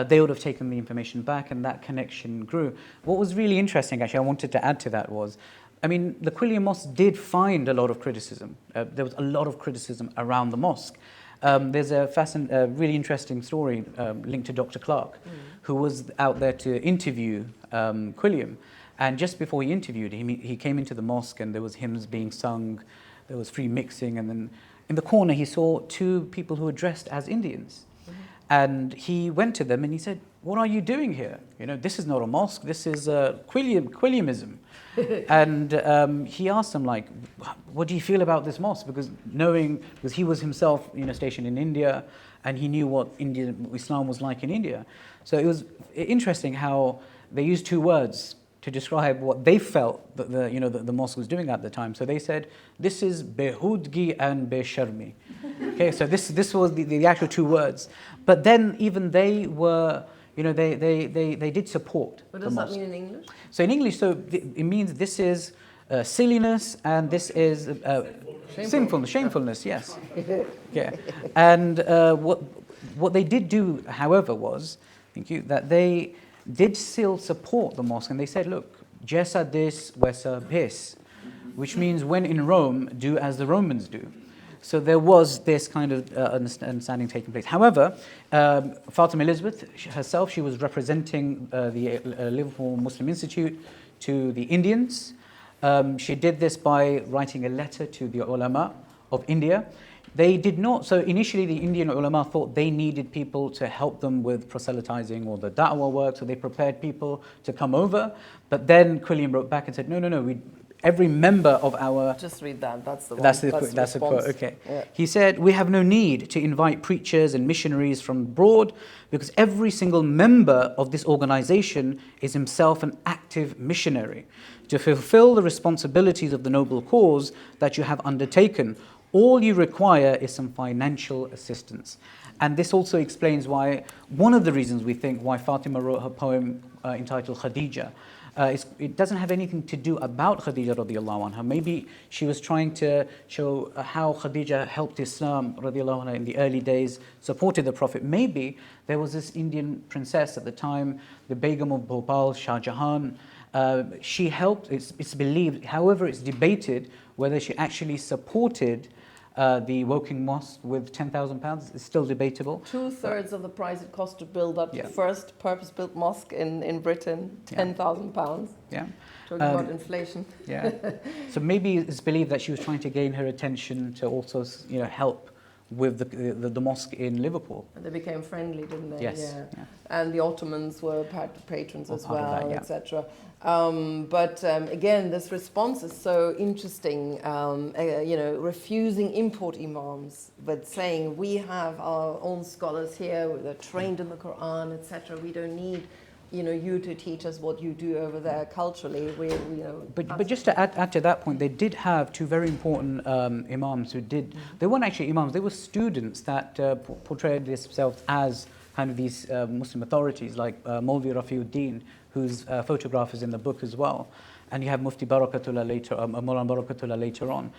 They would have taken the information back, and that connection grew. What was really interesting, actually, I wanted to add to that was, the Quilliam Mosque did find a lot of criticism. There was a lot of criticism around the mosque. There's a really interesting story linked to Dr. Clark, who was out there to interview Quilliam. And just before he interviewed him, he came into the mosque and there was hymns being sung, there was free mixing, and then in the corner he saw two people who were dressed as Indians. And he went to them and he said, "What are you doing here? This is not a mosque, this is Quilliamism." And he asked them, like, "What do you feel about this mosque?" Because he was himself stationed in India, and he knew what Islam was like in India. So it was interesting how they used two words to describe what they felt that the mosque was doing at the time. So they said, "This is behudgi and besharmi." Okay, so this was the actual two words. But then even they were, they did support the mosque. What does that mean in English? So in English, it means this is silliness and this is shamefulness. Yes. Yeah. And what they did do, however, was, that they did still support the mosque, and they said, "Look, jesa des wesa bis," which means when in Rome, do as the Romans do. So there was this kind of understanding taking place. However, Fatima Elizabeth herself, she was representing the Liverpool Muslim Institute to the Indians. She did this by writing a letter to the ulama of India. They did not. So initially, the Indian ulama thought they needed people to help them with proselytizing or the da'wah work, so they prepared people to come over. But then Quilliam wrote back and said, no, every member of our... Just read that, that's the one. That's the quote, okay. Yeah. He said, we have no need to invite preachers and missionaries from abroad because every single member of this organization is himself an active missionary. To fulfill the responsibilities of the noble cause that you have undertaken, all you require is some financial assistance. And this also explains why, one of the reasons we think why Fatima wrote her poem entitled Khadija. It doesn't have anything to do about Khadija radiallahu anha. Maybe she was trying to show how Khadija helped Islam radiallahu anha in the early days, supported the Prophet. Maybe there was this Indian princess at the time, the Begum of Bhopal, Shah Jahan. She helped, it's believed, however it's debated whether she actually supported the Woking Mosque with £10,000 is still debatable. 2/3 of the price it cost to build that first purpose-built mosque in Britain, £10,000. Yeah. Talking about inflation. Yeah. So maybe it's believed that she was trying to gain her attention to also, help with the mosque in Liverpool. And they became friendly, didn't they? Yes. Yeah. And the Ottomans were patrons as well, that, etc. But again, this response is so interesting. Refusing import imams, but saying we have our own scholars here. They're trained in the Quran, etc. We don't need, you to teach us what you do over there culturally. But just to add to that point, they did have two very important imams who did. They weren't actually imams; they were students that portrayed themselves as kind of these Muslim authorities, like Maulvi Rafiuddin, whose photograph is in the book as well. And you have Mufti Barakatullah later, Mawlana Barakatullah later on.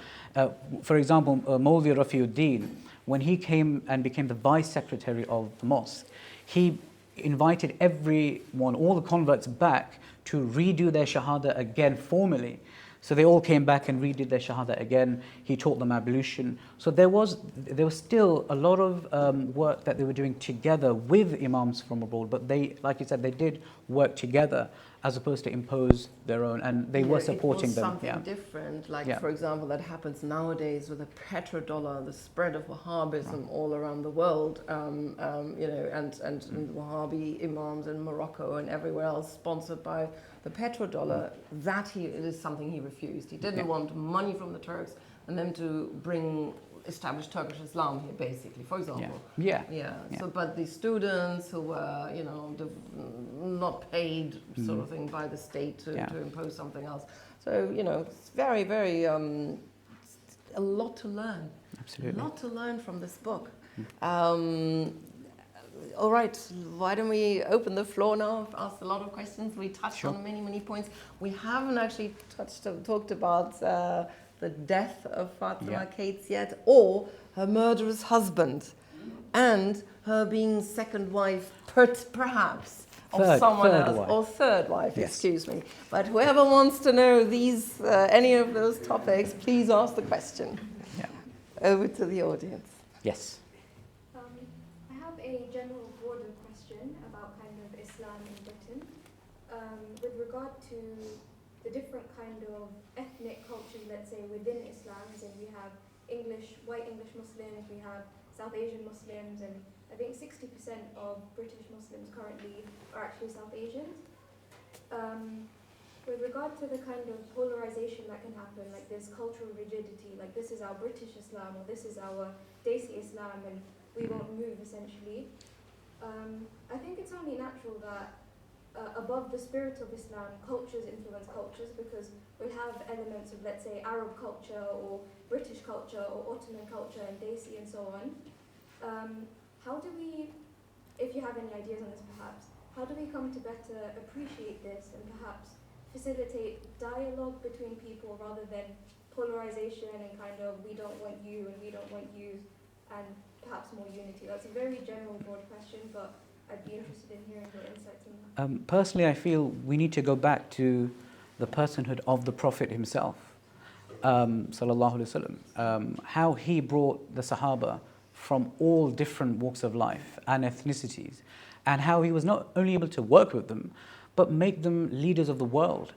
For example, Maulvi Rafiuddin, when he came and became the vice secretary of the mosque, he invited everyone, all the converts back to redo their shahada again formally. So they all came back and redid their shahada again. He taught them ablution. So there was still a lot of work that they were doing together with imams from abroad. But they, like you said, they did work together as opposed to impose their own, and they were supporting them. Something different, like for example, that happens nowadays with the petrodollar, the spread of Wahhabism all around the world, and Wahhabi imams in Morocco and everywhere else sponsored by the petrodollar. That is something he refused. He didn't want money from the Turks and them to establish Turkish Islam here, basically, for example. So, but the students who were, not paid sort of thing by the state to impose something else. So, it's very, very, a lot to learn. Absolutely. A lot to learn from this book. All right, why don't we open the floor now? I've asked a lot of questions. We touched on many, many points. We haven't actually talked about the death of Fatima Cates yet, or her murderous husband, and her being second wife, perhaps, of someone else, wife. Or third wife, excuse me. But whoever wants to know any of those topics, please ask the question. Yeah. Over to the audience. Yes. I have a general broader question about kind of Islam in Britain. With regard to the different kind of ethnic cultures, let's say, within Islam, so we have white English Muslims, we have South Asian Muslims, and I think 60% of British Muslims currently are actually South Asians. With regard to the kind of polarization that can happen, like this cultural rigidity, like this is our British Islam or this is our Desi Islam and we won't move essentially. I think it's only natural that above the spirit of Islam, cultures influence cultures, because we have elements of, let's say, Arab culture or British culture or Ottoman culture and Desi and so on. How do we, if you have any ideas on this perhaps, how do we come to better appreciate this and perhaps facilitate dialogue between people rather than polarization and kind of we don't want you and we don't want you, and perhaps more unity? That's a very general, broad question, but I'd be interested in hearing your insights on that. Personally, I feel we need to go back to the personhood of the Prophet himself, sallallahu alaihi wasallam, how he brought the Sahaba from all different walks of life and ethnicities, and how he was not only able to work with them, but make them leaders of the world.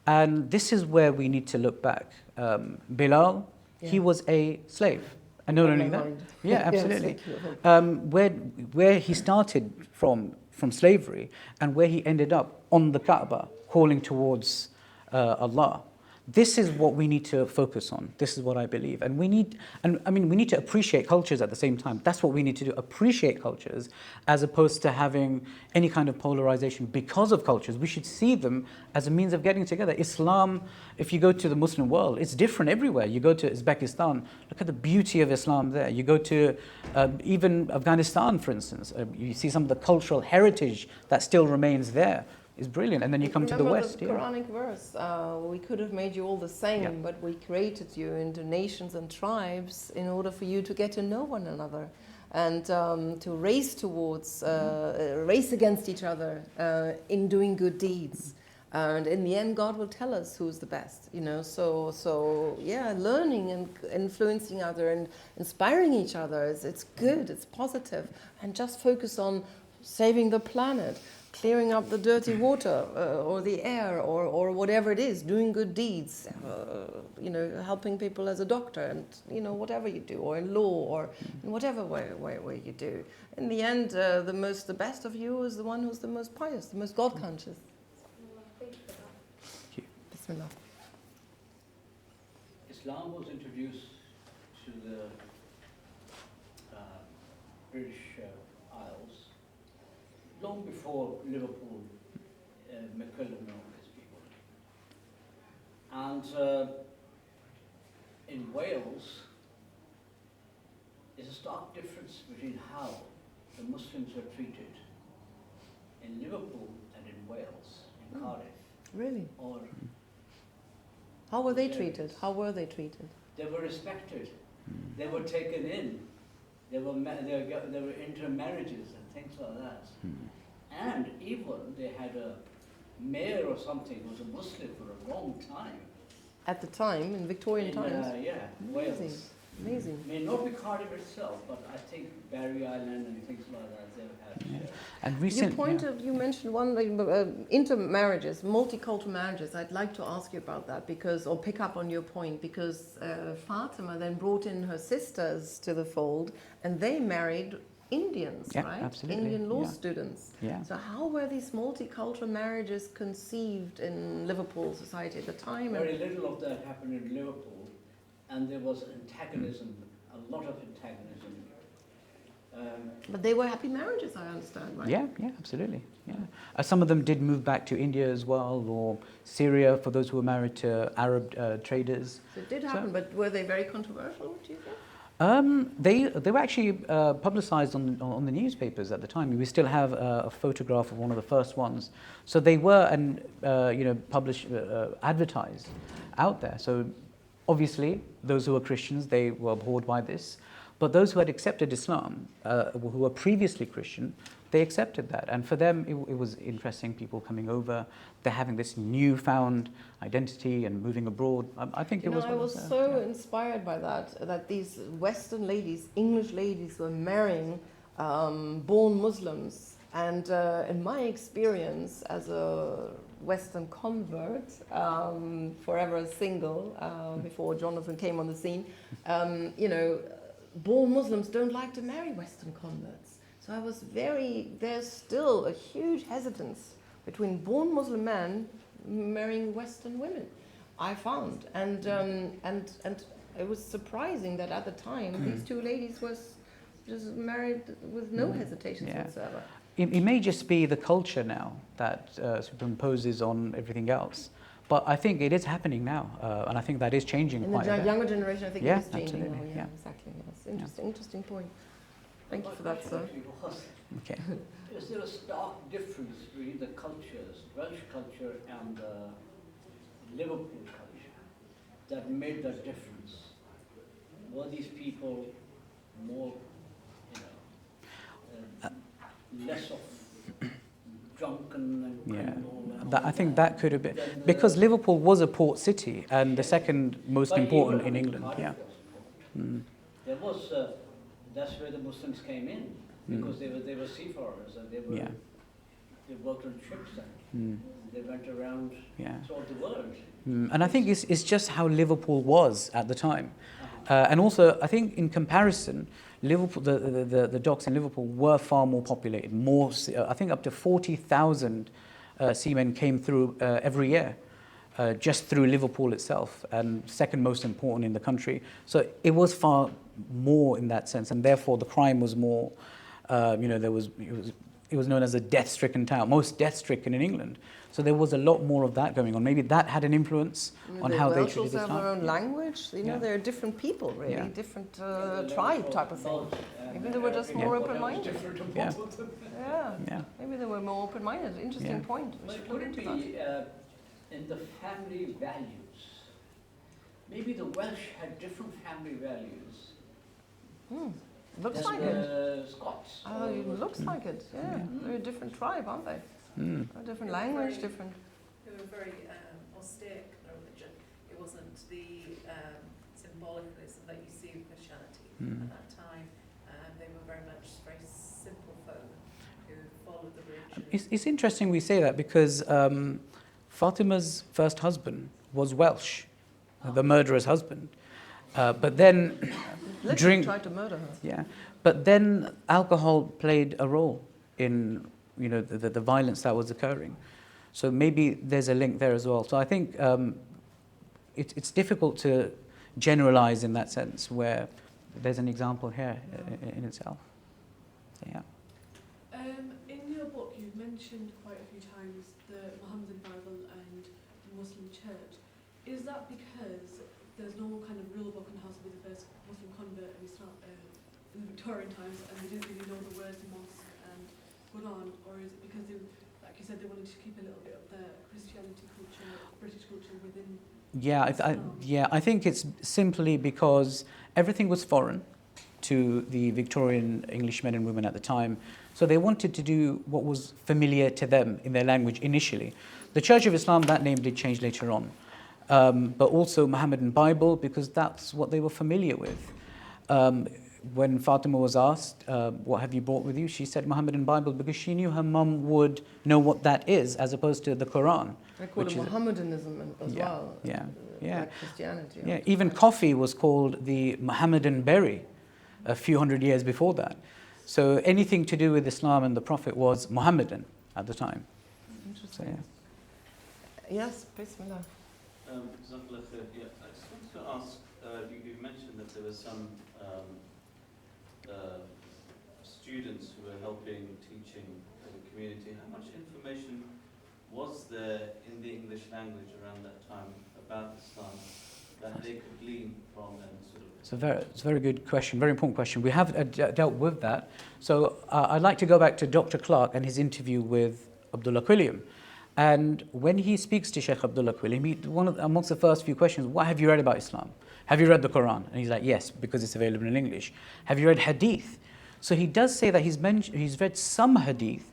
And this is where we need to look back. Bilal, he was a slave. And not in only my that, mind. yeah, Yes, absolutely. thank you. Where he started from slavery and where he ended up on the Kaaba, calling towards Allah. This is what we need to focus on. This is what I believe. And we need to appreciate cultures at the same time. That's what we need to do, appreciate cultures, as opposed to having any kind of polarization because of cultures. We should see them as a means of getting together. Islam, if you go to the Muslim world, it's different everywhere. You go to Uzbekistan, look at the beauty of Islam there. You go to even Afghanistan, for instance, you see some of the cultural heritage that still remains there. Is brilliant, and then you come to the West. The Quranic verse, we could have made you all the same, but we created you into nations and tribes in order for you to get to know one another and to race towards, race against each other in doing good deeds. And in the end, God will tell us who's the best, you know. So yeah, learning and influencing other and inspiring each other, it's good, it's positive, and just focus on saving the planet, clearing up the dirty water or the air or whatever it is, doing good deeds, you know, helping people as a doctor and, you know, whatever you do, or in law or in whatever way you do. In the end, the best of you is the one who's the most pious, the most God-conscious. Thank you for that. Thank you. Bismillah. Islam was introduced to the British Isles long before Liverpool, McQuillan and all these people. And in Wales, there's a stark difference between how the Muslims were treated in Liverpool and in Wales, in Cardiff. Really? Or How were they treated? How were they treated? they were respected. They were taken in. There were intermarriages and things like that. And even they had a mayor or something who was a Muslim for a long time. At the time, in Victorian times? Yeah, Amazing. Wales. Amazing. May not be Cardiff itself, but I think Barry Island and things like that they've had. And You mentioned one, intermarriages, multicultural marriages. I'd like to ask you about that or pick up on your point, because Fatima then brought in her sisters to the fold, and they married Indians, right? Absolutely. Indian law students. Yeah. So how were these multicultural marriages conceived in Liverpool society at the time? Very little of that happened in Liverpool, and there was antagonism, a lot of antagonism. But they were happy marriages, I understand, right? Yeah, absolutely. Yeah. Some of them did move back to India as well, or Syria for those who were married to Arab traders. So it did happen, but were they very controversial, do you think? They were actually publicized on the newspapers at the time. We still have a photograph of one of the first ones. So they were published, advertised out there. So obviously, those who were Christians, they were abhorred by this. But those who had accepted Islam, who were previously Christian, they accepted that. And for them, it was interesting, people coming over, they're having this newfound identity and moving abroad. I think I was so inspired by that these Western ladies, English ladies, were marrying born Muslims. And in my experience as a Western convert, forever single, before Jonathan came on the scene, born Muslims don't like to marry Western converts. So there's still a huge hesitance between born Muslim men marrying Western women, I found. And it was surprising that at the time, these two ladies were just married with no hesitations whatsoever. It may just be the culture now that superimposes on everything else. But I think it is happening now, and I think that is changing quite a bit. In the younger generation, I think it is changing now. Yeah, Exactly. Yes. Interesting point. Thank you for that, sir. Okay. Is there a stark difference between the cultures, Welsh culture and Liverpool culture, that made that difference? Were these people more, less of drunken and criminal? I think that could have been, because Liverpool was a port city and the second most important in England. Yeah. There was, that's where the Muslims came in, because they were seafarers and they worked on ships and they went around throughout the world. And I think it's just how Liverpool was at the time. And also, I think in comparison, Liverpool, the docks in Liverpool were far more populated. I think up to 40,000 seamen came through every year, just through Liverpool itself, and second most important in the country. So it was far more in that sense, and therefore the crime was more. It was known as a death-stricken town, most death-stricken in England. So there was a lot more of that going on. Maybe that had an influence on how they treated Islam. They have their own language. You know, Yeah. they're different people, really, Yeah. different tribe type of thing. Maybe they were just more open-minded. Yeah. Yeah. Yeah. Maybe they were more open-minded. Interesting Yeah. point. We But should could look it into that. be in the family values? Maybe the Welsh had different family values Looks than like it. the Scots. Oh, it looks like it. Yeah, they're a different tribe, aren't they? Mm. A different language, different. They were very austere kind of religion. It wasn't the symbolicalism that you see in Christianity at that time. They were very much very simple folk who followed the religion. It's interesting we say that because Fatima's first husband was Welsh, the murderer's husband. But then Literally tried to murder her. Yeah, but then alcohol played a role in the violence that was occurring. So maybe there's a link there as well. So I think it's difficult to generalize in that sense where there's an example here in itself. So, yeah. In your book, you've mentioned quite a few times the Mohammedan Bible and the Muslim Church. Is that because there's no kind of rule book on how to be the first Muslim convert in Islam in the Victorian times, and they didn't really know the words mosque and Quran, or is it because they, like you said, they wanted to keep a little bit of the Christianity culture, British culture within? I think it's simply because everything was foreign to the Victorian English men and women at the time. So they wanted to do what was familiar to them in their language initially. The Church of Islam, that name did change later on. But also Mohammedan Bible, because that's what they were familiar with. When Fatima was asked, what have you brought with you? She said Mohammedan Bible, because she knew her mum would know what that is, as opposed to the Quran. They call it Mohammedanism as well. Like Christianity. Yeah, even coffee was called the Mohammedan berry a few hundred years before that. So anything to do with Islam and the Prophet was Mohammedan at the time. Interesting. So, Yes, Bismillah. Yeah, I just wanted to ask, you mentioned that there were some students who were helping teaching the community. How much information was there in the English language around that time about Islam that they could glean from and sort of... It's a very good question, very important question. We have dealt with that. So I'd like to go back to Dr. Clark and his interview with Abdullah Quilliam. And when he speaks to Sheikh Abdullah Quilliam, amongst the first few questions, what have you read about Islam? Have you read the Quran? And he's like, yes, because it's available in English. Have you read Hadith? So he does say that he's read some Hadith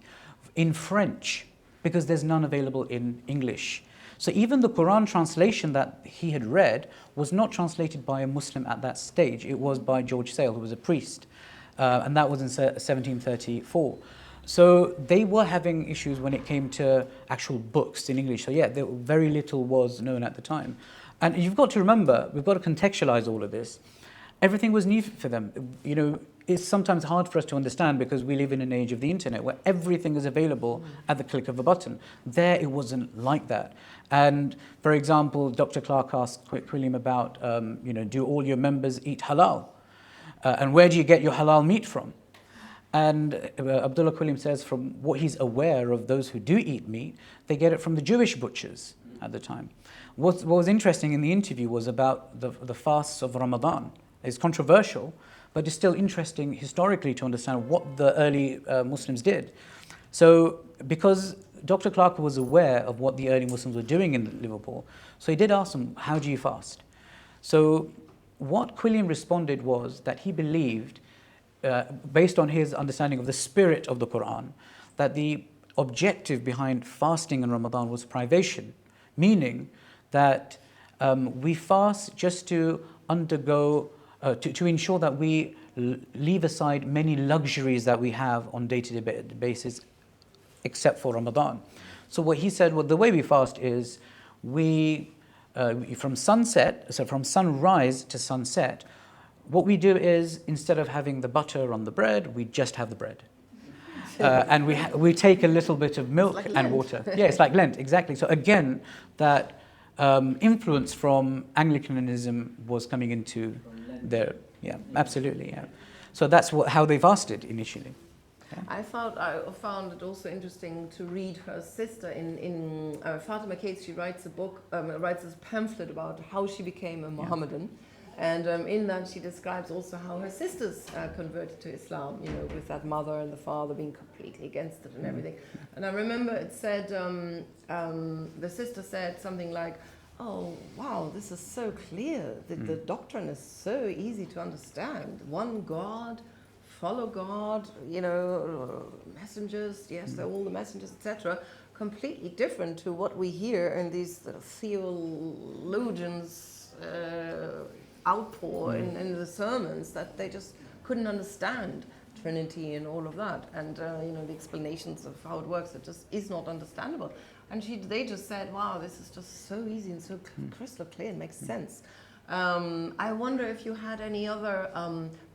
in French, because there's none available in English. So even the Quran translation that he had read was not translated by a Muslim at that stage. It was by George Sale, who was a priest. And that was in 1734. So they were having issues when it came to actual books in English. So yeah, very little was known at the time. And you've got to remember, we've got to contextualize all of this. Everything was new for them. It's sometimes hard for us to understand because we live in an age of the internet where everything is available at the click of a button. There, it wasn't like that. And for example, Dr. Clark asked Quilliam about, do all your members eat halal? And where do you get your halal meat from? And Abdullah Quilliam says from what he's aware of those who do eat meat, they get it from the Jewish butchers at the time. What was interesting in the interview was about the fasts of Ramadan. It's controversial, but it's still interesting historically to understand what the early Muslims did. So because Dr. Clark was aware of what the early Muslims were doing in Liverpool, so he did ask them, how do you fast? So what Quilliam responded was that he believed, based on his understanding of the spirit of the Quran, that the objective behind fasting in Ramadan was privation, meaning that we fast just to undergo, to ensure that we leave aside many luxuries that we have on day-to-day basis, except for Ramadan. So what he said, well, the way we fast is from sunrise to sunset, what we do is, instead of having the butter on the bread, we just have the bread. And we take a little bit of milk like and Lent. water. Yeah, it's like Lent, exactly. So again, that influence from Anglicanism was coming into their, yeah, absolutely, yeah. So that's how they fasted initially. I found it also interesting to read her sister in Fatima Cates. She writes a book, writes this pamphlet about how she became a Mohammedan. And in that she describes also how her sisters converted to Islam, you know, with that mother and the father being completely against it and everything. And I remember it said, the sister said something like, oh, wow, this is so clear. The doctrine is so easy to understand. One God, follow God, you know, messengers, yes, they're all the messengers, etc. Completely different to what we hear in these theologians' outpour in the sermons, that they just couldn't understand Trinity and all of that, and you know, the explanations of how it works, it just is not understandable. And they just said, wow, this is just so easy and so crystal clear, it makes sense. I wonder if you had any other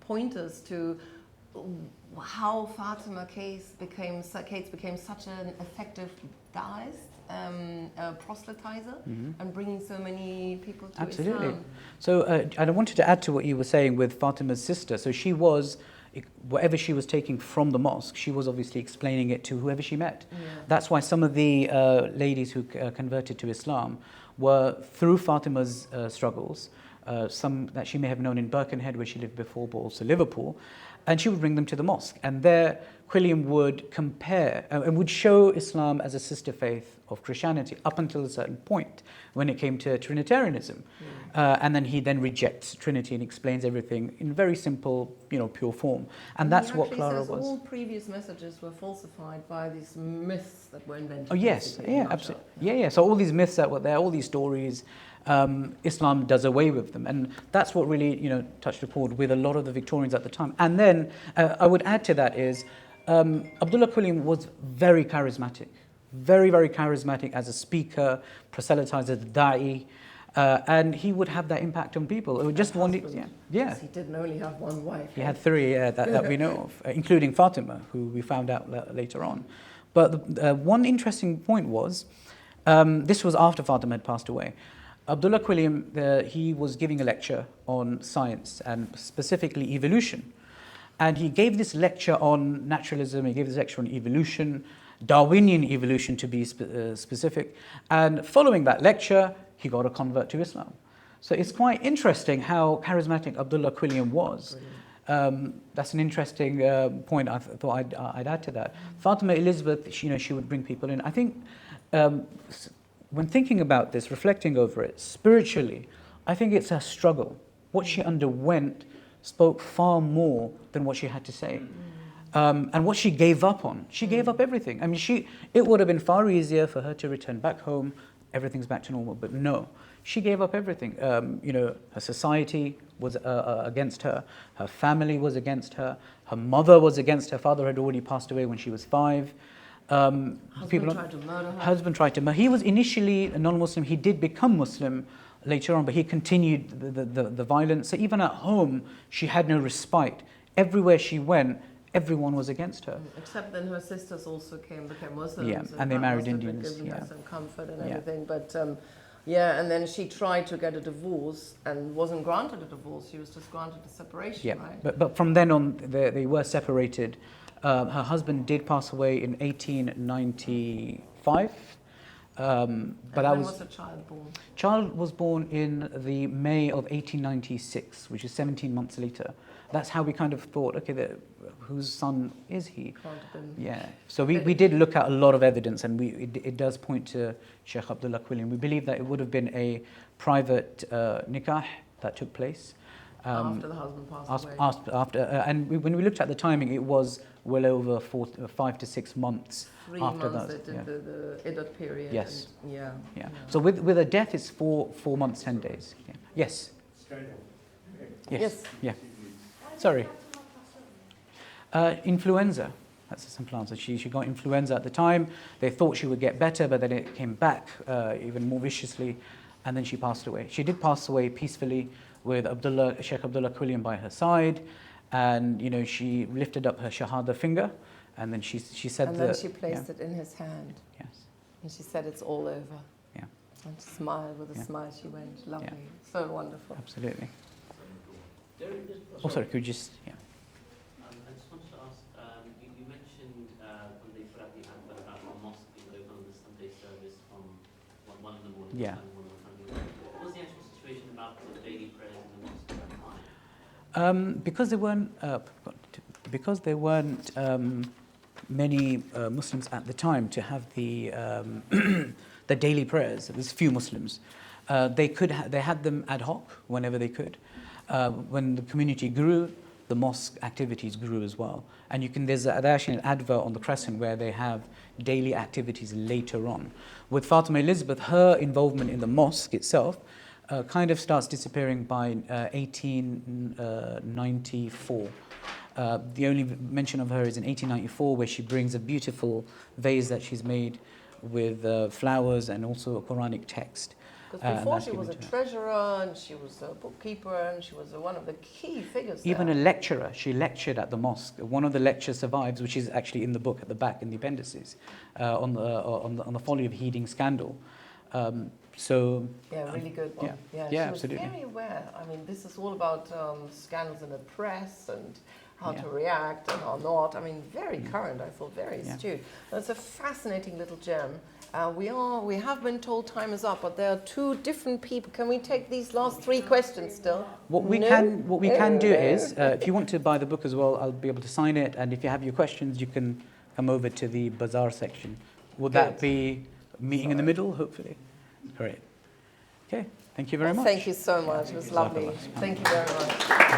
pointers to how Fatima Cates became such an effective Daist, proselytizer, and bringing so many people to Islam. So and I wanted to add to what you were saying with Fatima's sister. So she was, whatever she was taking from the mosque, she was obviously explaining it to whoever she met. Yeah. That's why some of the ladies who converted to Islam were through Fatima's struggles, some that she may have known in Birkenhead, where she lived before, but also Liverpool, and she would bring them to the mosque. And there, Kristiane would compare and would show Islam as a sister faith of Christianity up until a certain point when it came to Trinitarianism. And then he rejects Trinity and explains everything in very simple, you know, pure form. And that's what Clara was. All previous messages were falsified by these myths that were invented. Oh yes, yeah, absolutely. Yeah. So all these myths that were there, all these stories, Islam does away with them, and that's what really, you know, touched a chord with a lot of the Victorians at the time. And then I would add to that is Abdullah Quilliam was very charismatic, very, very charismatic as a speaker, proselytizer, da'i, and he would have that impact on people who just wanted, yeah. He didn't only have one wife. He had three that we know of, including Fatima, who we found out later on. But one interesting point was, this was after Fatima had passed away. Abdullah Quilliam, he was giving a lecture on science and specifically evolution. And he gave this lecture on naturalism, he gave this lecture on evolution, Darwinian evolution to be specific. And following that lecture, he got a convert to Islam. So it's quite interesting how charismatic Abdullah Quilliam was. That's an interesting point. I thought I'd add to that. Fatima Elizabeth, she would bring people in. I think when thinking about this, reflecting over it, spiritually, I think it's a struggle. What she underwent spoke far more than what she had to say. And what she gave up on. She gave up everything. I mean, it would have been far easier for her to return back home, everything's back to normal, but no. She gave up everything. Her society was against her. Her family was against her. Her mother was against her. Father had already passed away when she was 5. Husband tried to murder her. Husband tried to murder. He was initially a non-Muslim. He did become Muslim later on, but he continued the violence. So even at home, she had no respite. Everywhere she went, everyone was against her. Except then her sisters also became Muslims. Yeah, and they married Indians. Giving her some comfort and everything. But and then she tried to get a divorce and wasn't granted a divorce. She was just granted a separation, right? But from then on, they were separated. Her husband did pass away in 1895. But when was the child born? Child was born in the May of 1896, which is 17 months later. That's how we kind of thought, okay, whose son is he? Can't have been. Yeah. So we did look at a lot of evidence, and it does point to Sheikh Abdullah Quilliam. We believe that it would have been a private nikah that took place. After the husband passed away. When we looked at the timing, it was well over 5 to 6 months 3 after months that. they did the iddat period. Yes. And, yeah. So with a death, it's 4 months, 10 days. Yeah. Yes. Yes. Yeah. Sorry. Influenza. That's a simple answer. She got influenza at the time. They thought she would get better, but then it came back even more viciously. and then she passed away. She did pass away peacefully with Sheikh Abdullah Quilliam by her side, and she lifted up her shahada finger, and then she said and then she placed it in his hand. Yes. And she said, "It's all over." Yeah. And she smiled, with a smile she went. Lovely. Yeah. So wonderful. Absolutely. There is, Oh, sorry, could you just, I just wanted to ask, you mentioned when they put out the advert about the mosque being open on the Sunday service from 1 in the morning Yeah. to 1 in the morning. What was the actual situation about the daily prayers in the mosque at that time? because there weren't many Muslims at the time to have the the daily prayers. There was few Muslims. They had them ad hoc whenever they could. When the community grew, the mosque activities grew as well. And there's actually an advert on the Crescent where they have daily activities later on. With Fatima Elizabeth, her involvement in the mosque itself kind of starts disappearing by 1894. The only mention of her is in 1894, where she brings a beautiful vase that she's made with flowers and also a Quranic text. Because before she was a treasurer, and she was a bookkeeper, and she was one of the key figures Even there. a lecturer. She lectured at the mosque. One of the lectures survives, which is actually in the book at the back in the appendices, on the folly of heeding scandal. Yeah, really good one. Yeah, she absolutely. was very aware. I mean, this is all about scandals in the press and how Yeah. to react and how not. I mean, very current, I thought, very Yeah. astute. It's a fascinating little gem. We have been told time is up, but there are two different people. Can we take these last 3 questions still? What we can do is, if you want to buy the book as well, I'll be able to sign it. And if you have your questions, you can come over to the bazaar section. Would that be meeting in the middle, hopefully? Great. Okay, thank you very much. Thank you so much. It was lovely. Thank you very much.